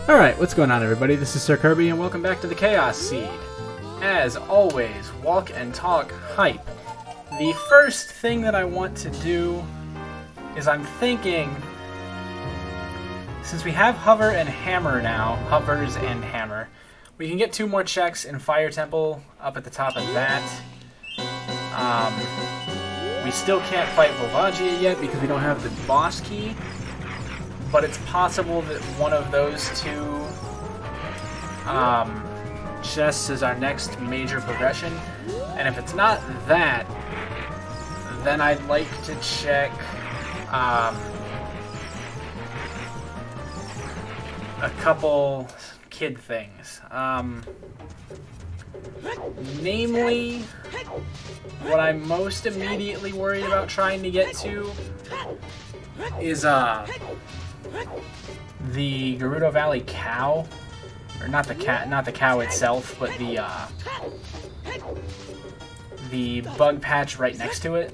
Alright, what's going on everybody? This is Sir Kirby and welcome back to the Chaos Seed. As always, walk and talk hype. The first thing that I want to do is I'm thinking, since we have Hover and Hammer now, Hovers and Hammer, we can get 2 more checks in Fire Temple up at the top of that. We still can't fight Volvagia yet because we don't have the boss key. But it's possible that one of those 2 chests is our next major progression. And if it's not that, then I'd like to check a couple kid things. Namely, what I'm most immediately worried about trying to get to is the Gerudo Valley cow, or not the cow itself, but the bug patch right next to it.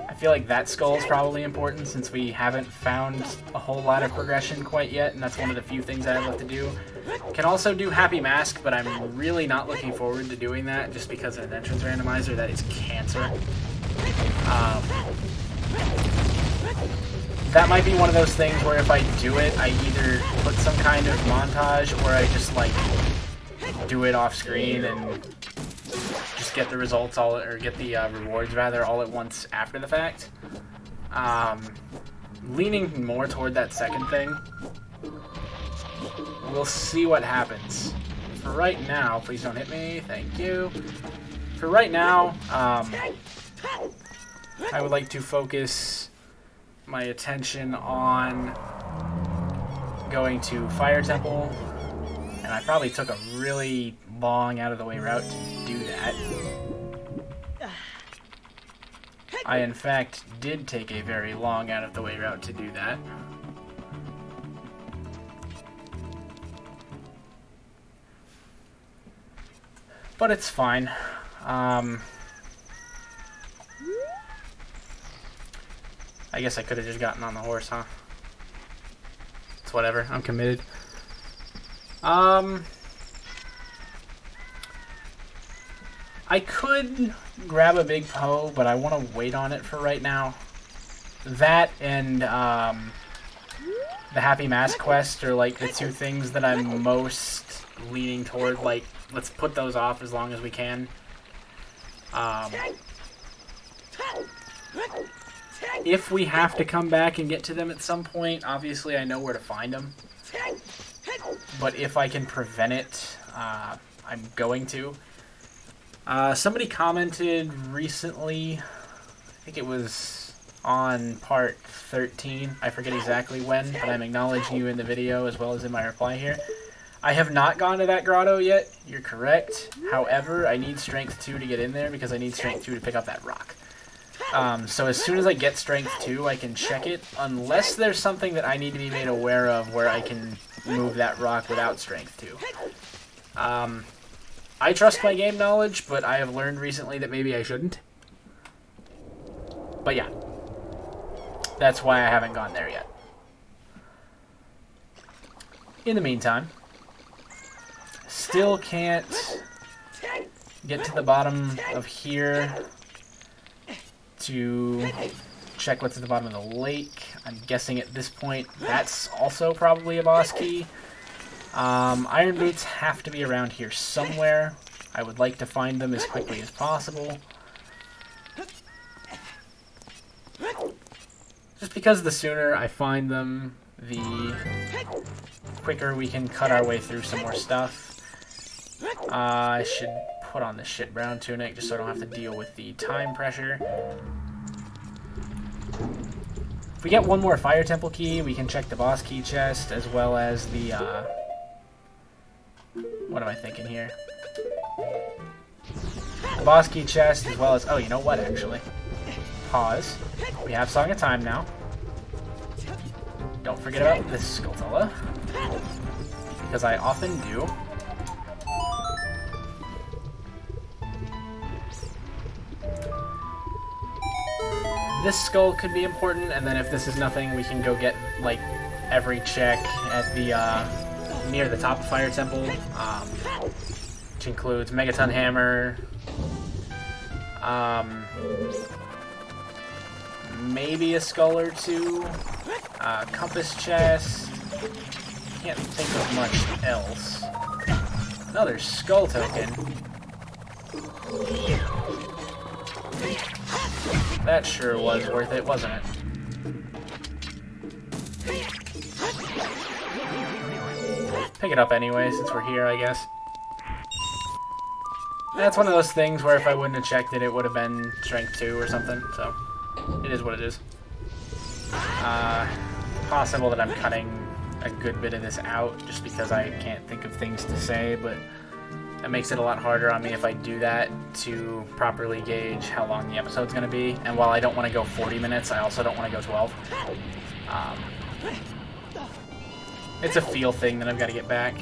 I feel like that skull is probably important since we haven't found a whole lot of progression quite yet, and that's one of the few things I have left to do. Can also do Happy Mask, but I'm really not looking forward to doing that just because of an entrance randomizer that is cancer. That might be one of those things where if I do it, I either put some kind of montage or I just like do it off screen and just get the results or get the rewards rather all at once after the fact. Leaning more toward that second thing. We'll see what happens. For right now, please don't hit me. Thank you. For right now, I would like to focus my attention on going to Fire Temple, and I probably took a really long out of the way route to do that. I in fact did take a very long out of the way route to do that. But it's fine. I guess I could have just gotten on the horse, huh? It's whatever. I'm committed. I could grab a big Poe, but I want to wait on it for right now. That and the Happy Mask quest are like the 2 things that I'm most leaning toward. Like, let's put those off as long as we can. If we have to come back and get to them at some point, obviously I know where to find them. But if I can prevent it, I'm going to. Somebody commented recently, I think it was on part 13, I forget exactly when, but I'm acknowledging you in the video as well as in my reply here. I have not gone to that grotto yet, you're correct. However, I need strength 2 to get in there because I need strength 2 to pick up that rock. So as soon as I get strength 2, I can check it, unless there's something that I need to be made aware of where I can move that rock without strength 2. I trust my game knowledge, but I have learned recently that maybe I shouldn't. But yeah, that's why I haven't gone there yet. In the meantime, still can't get to the bottom of here to check what's at the bottom of the lake. I'm guessing at this point that's also probably a boss key. Iron boots have to be around here somewhere. I would like to find them as quickly as possible. Just because the sooner I find them, the quicker we can cut our way through some more stuff. I should put on this shit brown tunic just so I don't have to deal with the time pressure. If we get 1 more Fire Temple key, we can check the boss key chest as well as the what am I thinking here? The boss key chest as well as, oh, you know what, actually? Pause. We have Song of Time now. Don't forget about this Skulltula, because I often do. This skull could be important, and then if this is nothing, we can go get, like, every check at the near the top of Fire Temple, which includes Megaton Hammer, maybe a skull or two, compass chest. Can't think of much else. Another skull token. That sure was worth it, wasn't it? Pick it up anyway, since we're here, I guess. That's one of those things where if I wouldn't have checked it, it would have been Strength 2 or something, so it is what it is. Possible that I'm cutting a good bit of this out just because I can't think of things to say, but that makes it a lot harder on me if I do that to properly gauge how long the episode's going to be. And while I don't want to go 40 minutes, I also don't want to go 12. It's a feel thing that I've got to get back.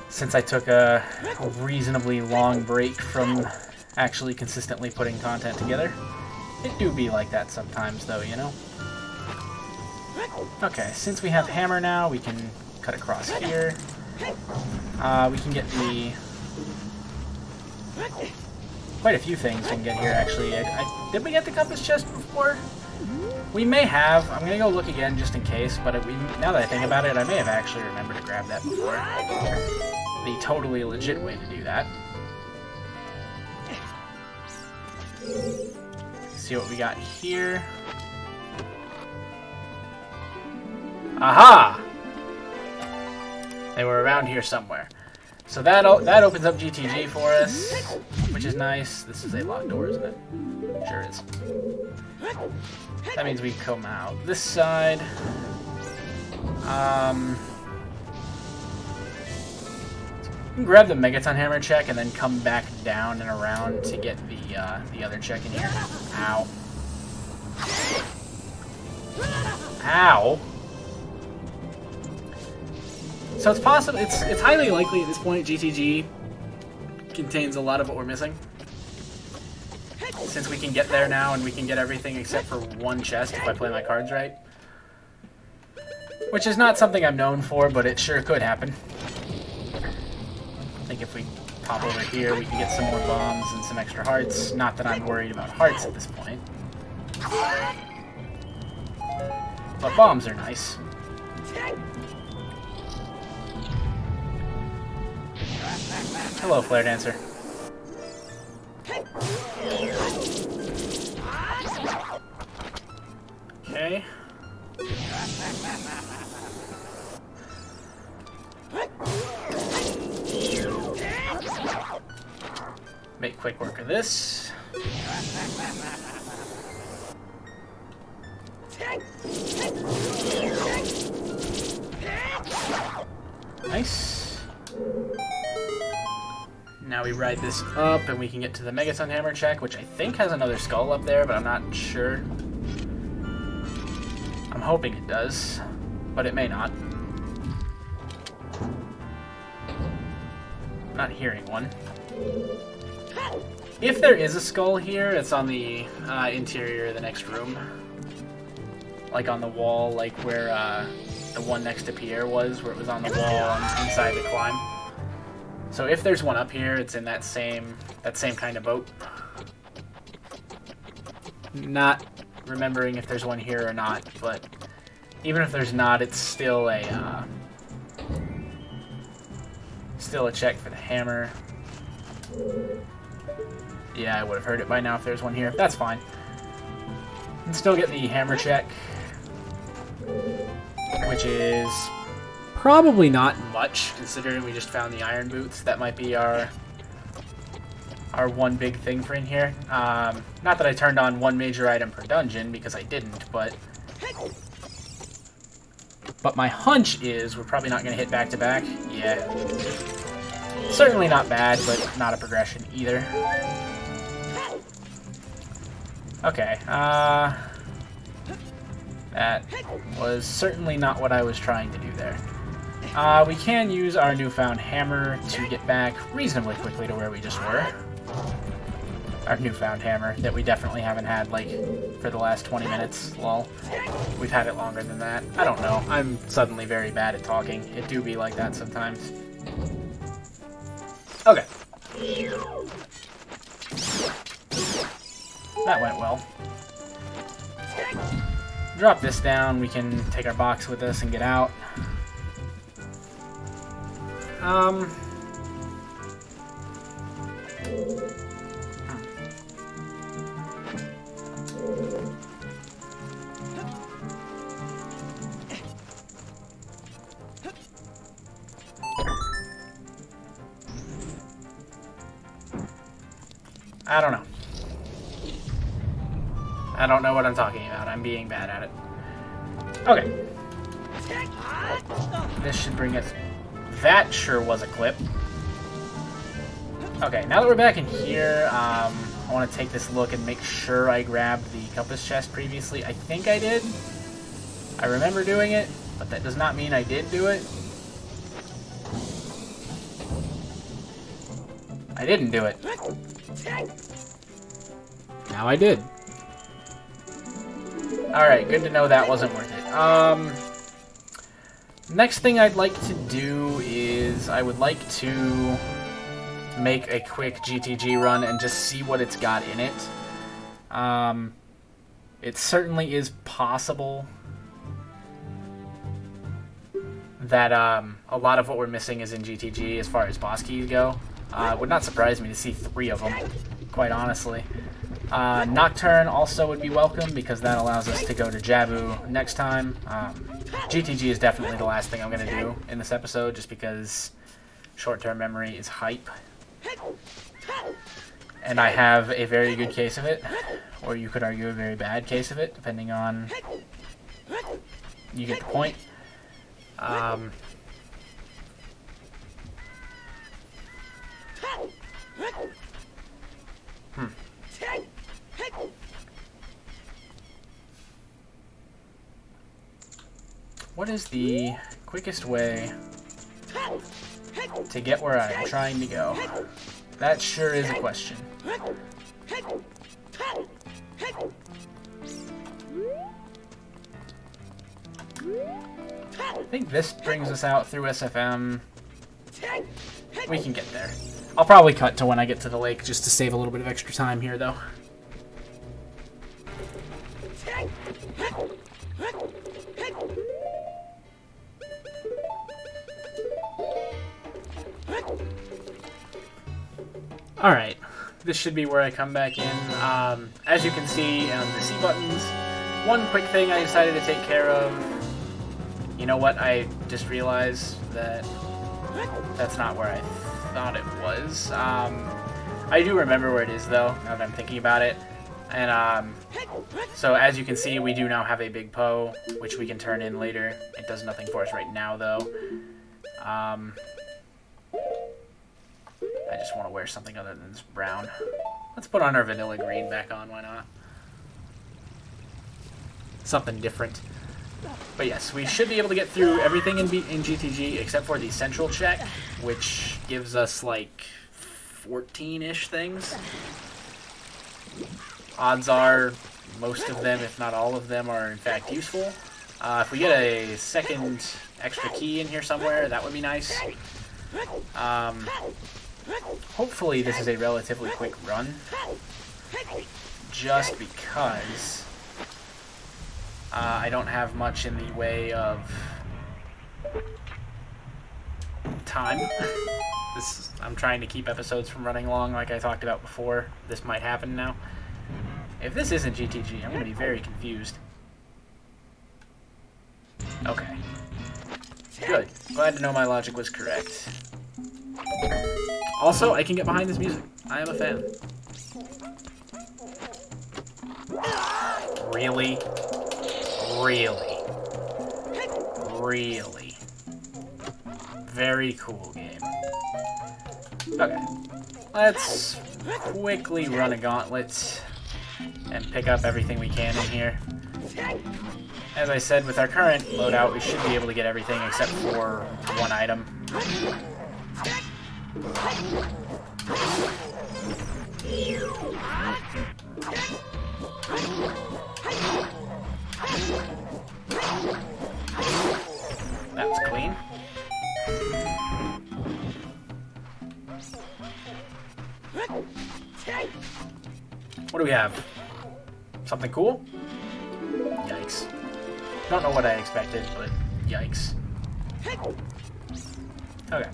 Since I took a reasonably long break from actually consistently putting content together. It do be like that sometimes, though, you know? Okay, since we have hammer now, we can cut across here. We can get the... Quite a few things we can get here, actually. Did we get the compass chest before? We may have. I'm going to go look again just in case, but now that I think about it, I may have actually remembered to grab that before. The totally legit way to do that. See what we got here. Aha! They were around here somewhere. So that opens up GTG for us, which is nice. This is a locked door, isn't it? Sure is. That means we come out this side. Grab the Megaton Hammer check and then come back down and around to get the other check in here. Ow. Ow. So it's possible, it's highly likely at this point GTG contains a lot of what we're missing. Since we can get there now and we can get everything except for one chest if I play my cards right. Which is not something I'm known for, but it sure could happen. I think if we pop over here, we can get some more bombs and some extra hearts. Not that I'm worried about hearts at this point. But bombs are nice. Hello, Flare Dancer. Okay. Make quick work of this. Nice. Now we ride this up and we can get to the Megaton Hammer check, which I think has another skull up there, but I'm not sure. I'm hoping it does, but it may not. I'm not hearing one. If there is a skull here, it's on the interior of the next room. Like on the wall, like where the one next to Pierre was, where it was on the wall inside the climb. So if there's one up here, it's in that same kind of boat. Not remembering if there's one here or not, but even if there's not, it's still a check for the hammer. Yeah, I would have heard it by now if there's one here. That's fine. Can still get the hammer check, which is probably not much, considering we just found the iron boots. That might be our one big thing for in here. Not that I turned on one major item per dungeon, because I didn't, but my hunch is we're probably not going to hit back-to-back. Yeah. Certainly not bad, but not a progression either. Okay, that was certainly not what I was trying to do there. We can use our newfound hammer to get back reasonably quickly to where we just were. Our newfound hammer that we definitely haven't had, like, for the last 20 minutes. Lol. We've had it longer than that. I don't know. I'm suddenly very bad at talking. It do be like that sometimes. Okay. That went well. Drop this down. We can take our box with us and get out. I don't know. I don't know what I'm talking about. I'm being bad at it. Okay. This should bring us... That sure was a clip. Okay, now that we're back in here, I want to take this look and make sure I grabbed the compass chest previously. I think I did. I remember doing it, but that does not mean I did do it. I didn't do it. Now I did. Alright, good to know that wasn't worth it. Next thing I'd like to do is I would like to make a quick GTG run and just see what it's got in it. It certainly is possible that a lot of what we're missing is in GTG as far as boss keys go. It would not surprise me to see 3 of them, quite honestly. Nocturne also would be welcome because that allows us to go to Jabu next time. GTG is definitely the last thing I'm going to do in this episode just because short-term memory is hype. And I have a very good case of it, or you could argue a very bad case of it, depending on... You get the point. What is the quickest way to get where I am trying to go? That sure is a question. I think this brings us out through SFM. We can get there. I'll probably cut to when I get to the lake just to save a little bit of extra time here, though. Alright, this should be where I come back in. As you can see on the C buttons, one quick thing I decided to take care of. You know what, I just realized that that's not where I thought it was. I do remember where it is though, now that I'm thinking about it. And so as you can see, we do now have a big Poe, which we can turn in later. It does nothing for us right now though. I just want to wear something other than this brown. Let's put on our vanilla green back on, why not? Something different. But yes, we should be able to get through everything in GTG except for the central check, which gives us like 14-ish things. Odds are most of them, if not all of them, are in fact useful. If we get a second extra key in here somewhere, that would be nice. Hopefully this is a relatively quick run, just because I don't have much in the way of time. I'm trying to keep episodes from running long like I talked about before. This might happen now. If this isn't GTG, I'm going to be very confused. Okay. Good. Glad to know my logic was correct. Also, I can get behind this music. I am a fan. Really? Really? Really? Very cool game. Okay. Let's quickly run a gauntlet and pick up everything we can in here. As I said, with our current loadout, we should be able to get everything except for one item. That was clean. What do we have? Something cool? Yikes. Don't know what I expected, but yikes. Okay.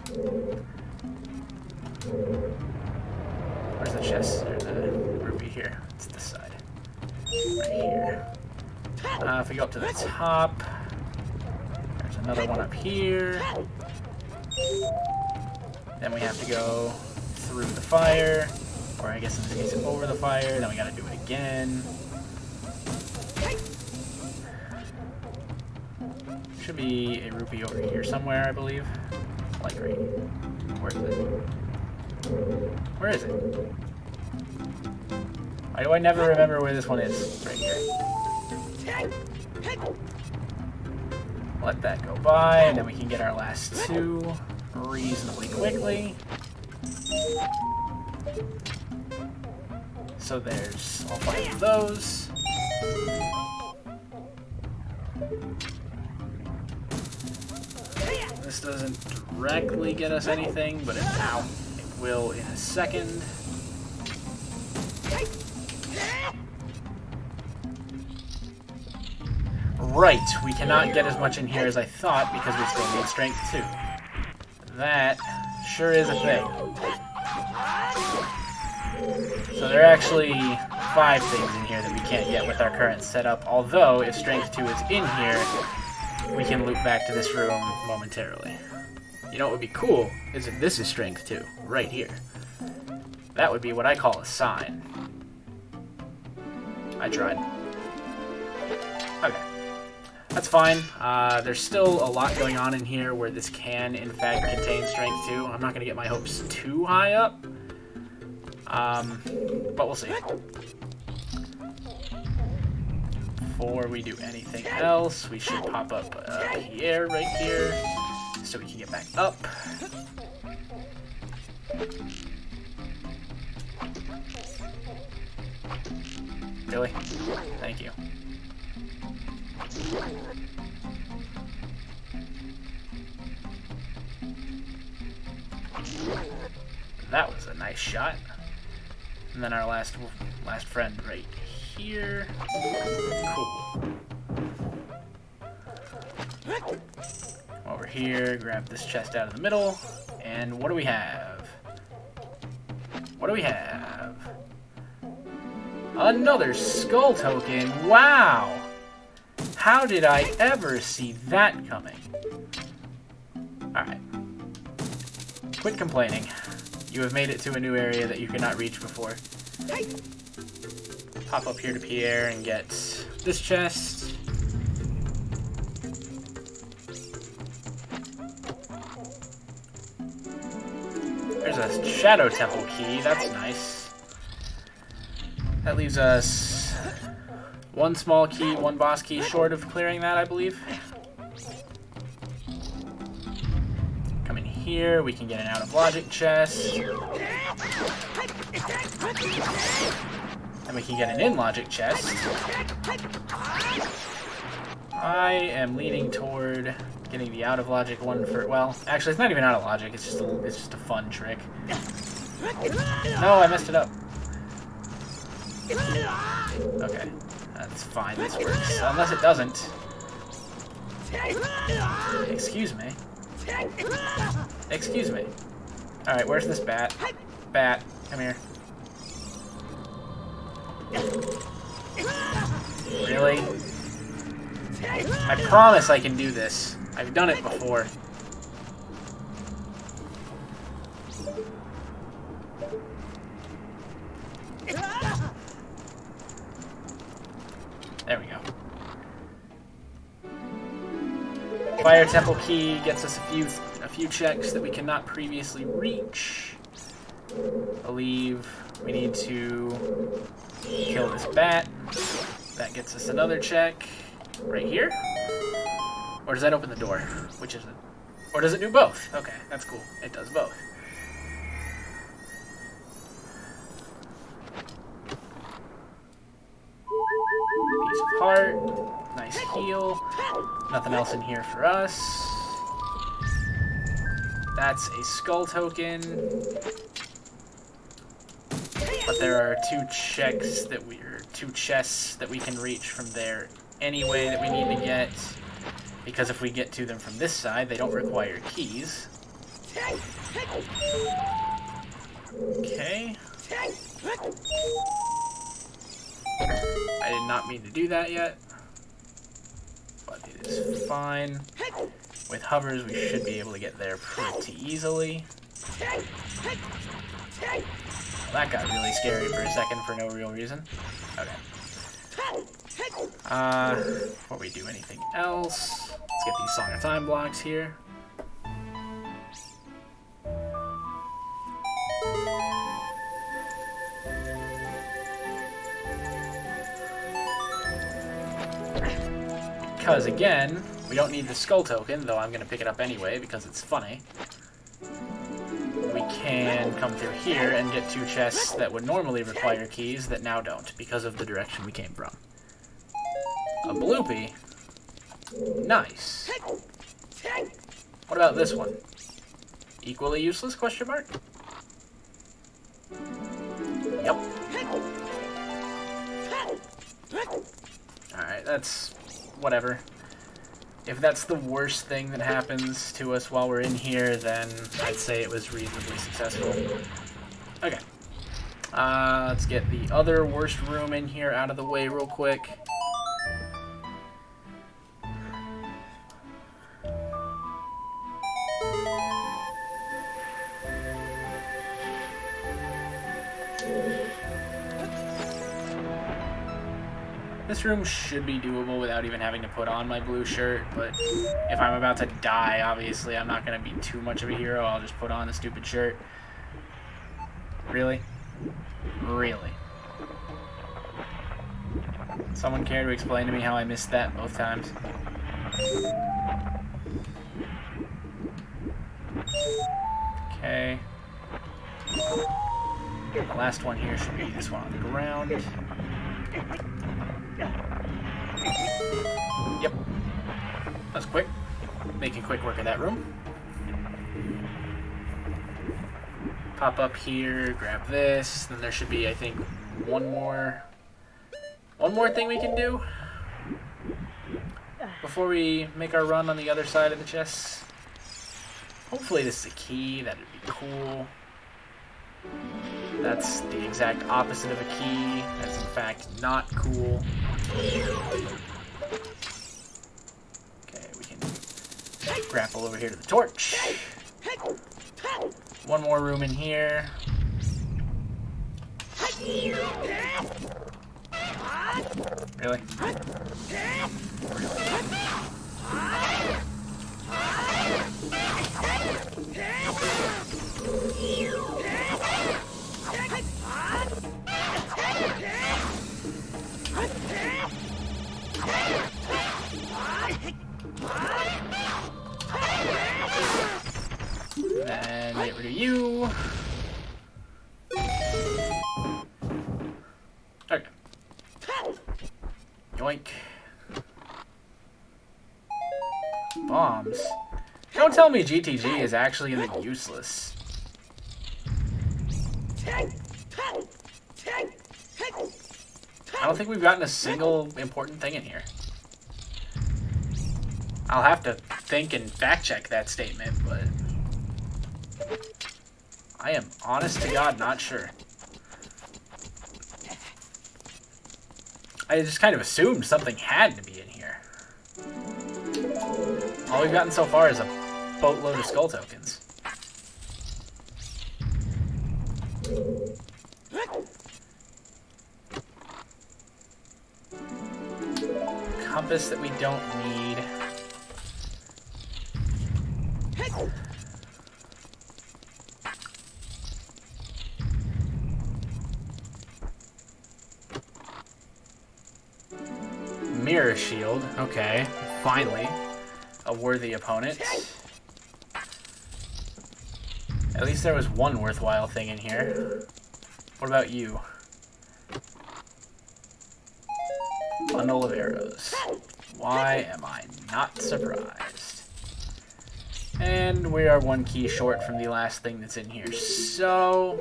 Where's the chest? There's a rupee here. It's this side. Right here. If we go up to the top, there's another one up here. Then we have to go through the fire, or I guess in this case over the fire. Then we gotta do it again. Should be a rupee over here somewhere, I believe. Like right. Where is it? Where is it? Why do I never remember where this one is? It's right here. Let that go by, and then we can get our last two reasonably quickly. So there's all 5 of those. This doesn't directly get us anything, but it will in a second. Right, we cannot get as much in here as I thought because we still need strength 2. That sure is a thing. So there are actually 5 things in here that we can't get with our current setup, although if strength 2 is in here, we can loop back to this room momentarily. You know what would be cool is if this is strength 2, right here. That would be what I call a sign. I tried. Okay. That's fine. There's still a lot going on in here where this can, in fact, contain strength 2. I'm not going to get my hopes too high up. But we'll see. Before we do anything else, we should pop up Pierre right here so we can get back up. Really? Thank you. That was a nice shot. And then our last friend right here. Cool. Over here, grab this chest out of the middle. And what do we have? What do we have? Another skull token. Wow! How did I ever see that coming? Alright. Quit complaining. You have made it to a new area that you could not reach before. Pop up here to Pierre and get this chest. There's a Shadow Temple key. That's nice. That leaves us one small key, one boss key short of clearing that, I believe. Come in here, we can get an out of logic chest. And we can get an in logic chest. I am leaning toward getting the out of logic one for, well, actually it's not even out of logic, it's just a fun trick. No, I messed it up. Okay, that's fine, this works. Unless it doesn't. Excuse me. Excuse me. Alright, where's this bat? Bat, come here. Really? I promise I can do this. I've done it before. There we go. Fire Temple Key gets us a few checks that we cannot previously reach. I believe we need to kill this bat. That gets us another check right here. Or does that open the door? Which is it? Or does it do both? Okay, that's cool. It does both. of heart. Nice heal. Nothing else in here for us. That's a skull token. But there are two chests that we can reach from there anyway that we need to get. Because if we get to them from this side, they don't require keys. Okay. I did not mean to do that yet. But it is fine. With hovers, we should be able to get there pretty easily. Well, that got really scary for a second for no real reason. Okay. Before we do anything else, let's get these Song of Time blocks here. Because, again, we don't need the skull token, though I'm going to pick it up anyway because it's funny. We can come through here and get two chests that would normally require keys that now don't because of the direction we came from. A bloopy. Nice. What about this one? Equally useless, question mark? Yep. Alright, that's whatever. If that's the worst thing that happens to us while we're in here, then I'd say it was reasonably successful. Okay. Let's get the other worst room in here out of the way real quick. This room should be doable without even having to put on my blue shirt, but if I'm about to die, obviously I'm not going to be too much of a hero. I'll just put on the stupid shirt. Really? Really? Someone care to explain to me how I missed that both times? Okay. The last one here should be this one on the ground. Yep. That's quick. Making quick work of that room. Pop up here, grab this. Then there should be, I think, one more thing we can do before we make our run on the other side of the chest. Hopefully this is a key. That'd be cool. That's the exact opposite of a key. That's in fact not cool. Okay, we can grapple over here to the torch. One more room in here. Really? Then get rid of you. Okay. Yoink. Bombs. Don't tell me GTG is actually even useless. I don't think we've gotten a single important thing in here. I'll have to think and fact check that statement, but I am honest to God not sure. I just kind of assumed something had to be in here. All we've gotten so far is a boatload of skull tokens. Compass that we don't need. Mirror shield. Okay, finally. A worthy opponent. At least there was one worthwhile thing in here. What about you? Bundle arsenal of arrows. Why am I not surprised? And we are 1 key short from the last thing that's in here. So,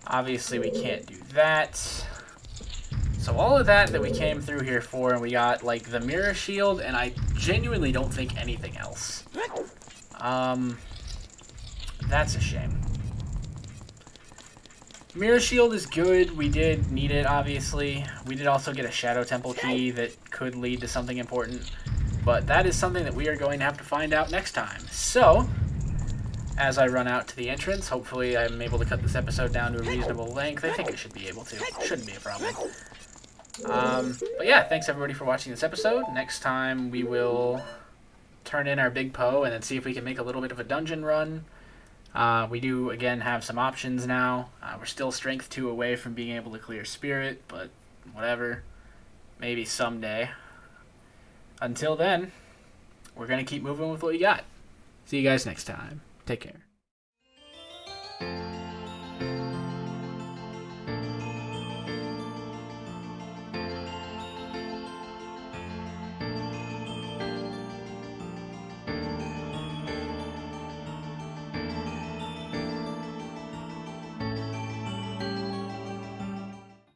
obviously we can't do that. So all of that we came through here for, and we got, like, the mirror shield, and I genuinely don't think anything else. That's a shame. Mirror shield is good. We did need it, obviously. We did also get a shadow temple key that could lead to something important. But that is something that we are going to have to find out next time. So, as I run out to the entrance, hopefully I'm able to cut this episode down to a reasonable length. I think I should be able to. Shouldn't be a problem. But yeah, thanks everybody for watching this episode. Next time we will turn in our big Poe and then see if we can make a little bit of a dungeon run. We do, again, have some options now. We're still strength 2 away from being able to clear spirit, but whatever. Maybe someday. Until then, we're going to keep moving with what we got. See you guys next time. Take care.